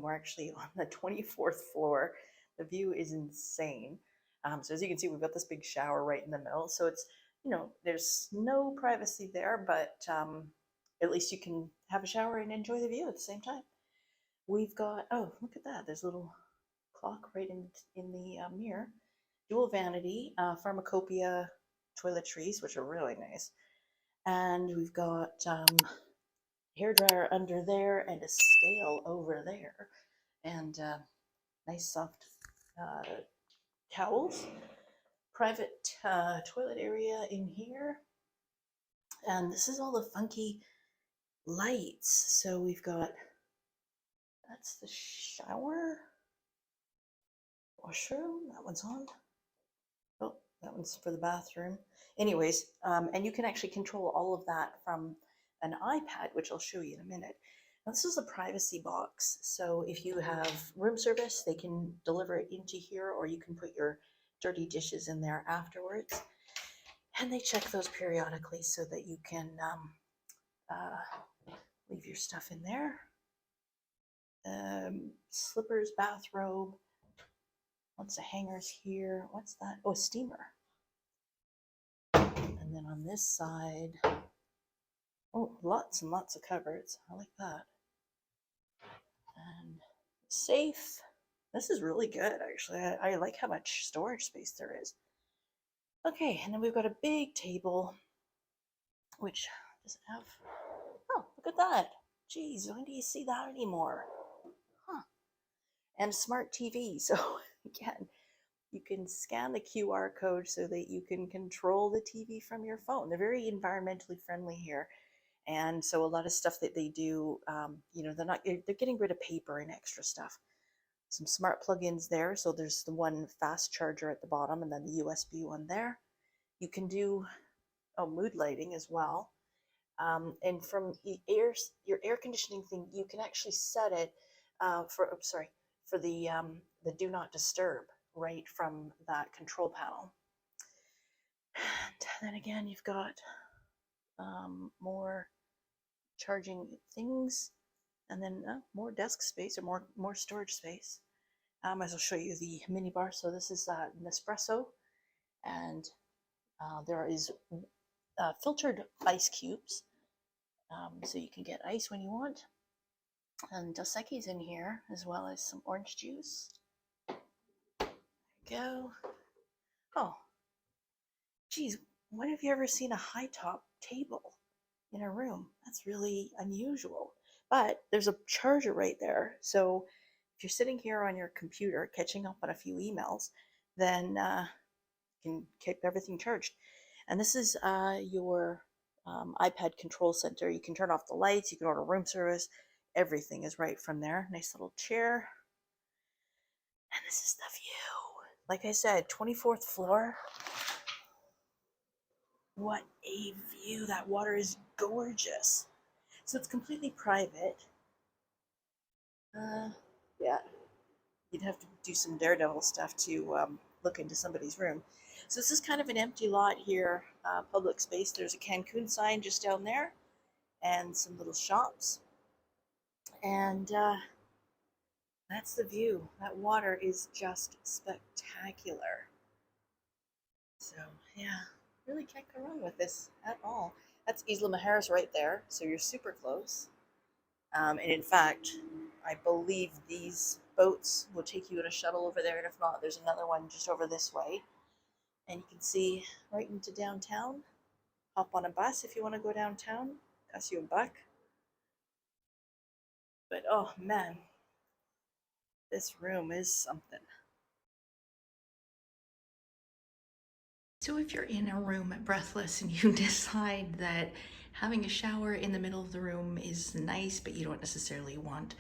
We're actually on the 24th floor. The view is insane. So as you can see, we've got this big shower right in the middle. So it's, there's no privacy there, but at least you can have a shower and enjoy the view at the same time. We've got, oh, look at that. There's a little clock right in the mirror. Dual vanity, pharmacopoeia toiletries, which are really nice. And we've got hair dryer under there and a scale over there. And nice soft towels. Private toilet area in here. And this is all the funky lights. So we've got, that's the shower. Washroom, that one's on. Oh, that one's for the bathroom. Anyways, and you can actually control all of that from an iPad, which I'll show you in a minute. Now, this is a privacy box. So if you have room service, they can deliver it into here, or you can put your dirty dishes in there afterwards. And they check those periodically so that you can leave your stuff in there. Slippers, bathrobe. Lots of hangers here. What's that? Oh, a steamer. And then on this side, oh, lots and lots of cupboards. I like that. And safe. This is really good, actually. I like how much storage space there is. Okay, and then we've got a big table, which doesn't have, oh, look at that. Geez, when do you see that anymore? Huh. And smart TV. So again, you can scan the QR code so that you can control the TV from your phone. They're very environmentally friendly here. And so a lot of stuff that they do, they're getting rid of paper and extra stuff. Some smart plugins there. So there's the one fast charger at the bottom and then the USB one there. You can do mood lighting as well. And from your air conditioning thing, you can actually set it for the do not disturb right from that control panel. And then again, you've got more charging things, and then more desk space or more storage space. As I'll show you the mini bar. So this is Nespresso, and there is filtered ice cubes, so you can get ice when you want. And Dos Equis in here, as well as some orange juice. There you go. Oh, geez, when have you ever seen a high top table in a room? That's really unusual. But there's a charger right there. So if you're sitting here on your computer catching up on a few emails, then you can keep everything charged. And this is your iPad control center. You can turn off the lights, you can order room service. Everything is right from there. Nice little chair. And this is the view. Like I said, 24th floor. What a view. That water is gorgeous. So it's completely private. Yeah. You'd have to do some daredevil stuff to look into somebody's room. So this is kind of an empty lot here, public space. There's a Cancun sign just down there and some little shops. And that's the view. That water is just spectacular. So yeah, really can't go wrong with this at all. That's Isla Mujeres right there, so you're super close. And in fact, I believe these boats will take you in a shuttle over there, and if not, there's another one just over this way. And you can see right into downtown. Hop on a bus if you want to go downtown. Costs you $1. But oh man, this room is something. So if you're in a room at Breathless and you decide that having a shower in the middle of the room is nice, but you don't necessarily want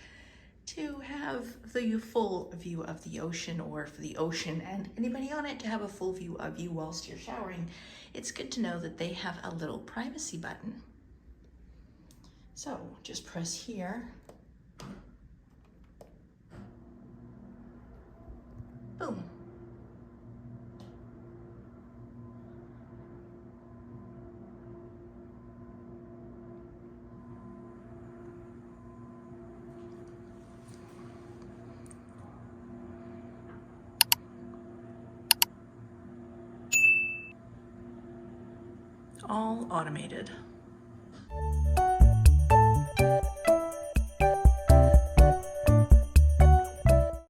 to have the full view of the ocean, or for the ocean and anybody on it to have a full view of you whilst you're showering, it's good to know that they have a little privacy button. So just press here. Boom. all automated.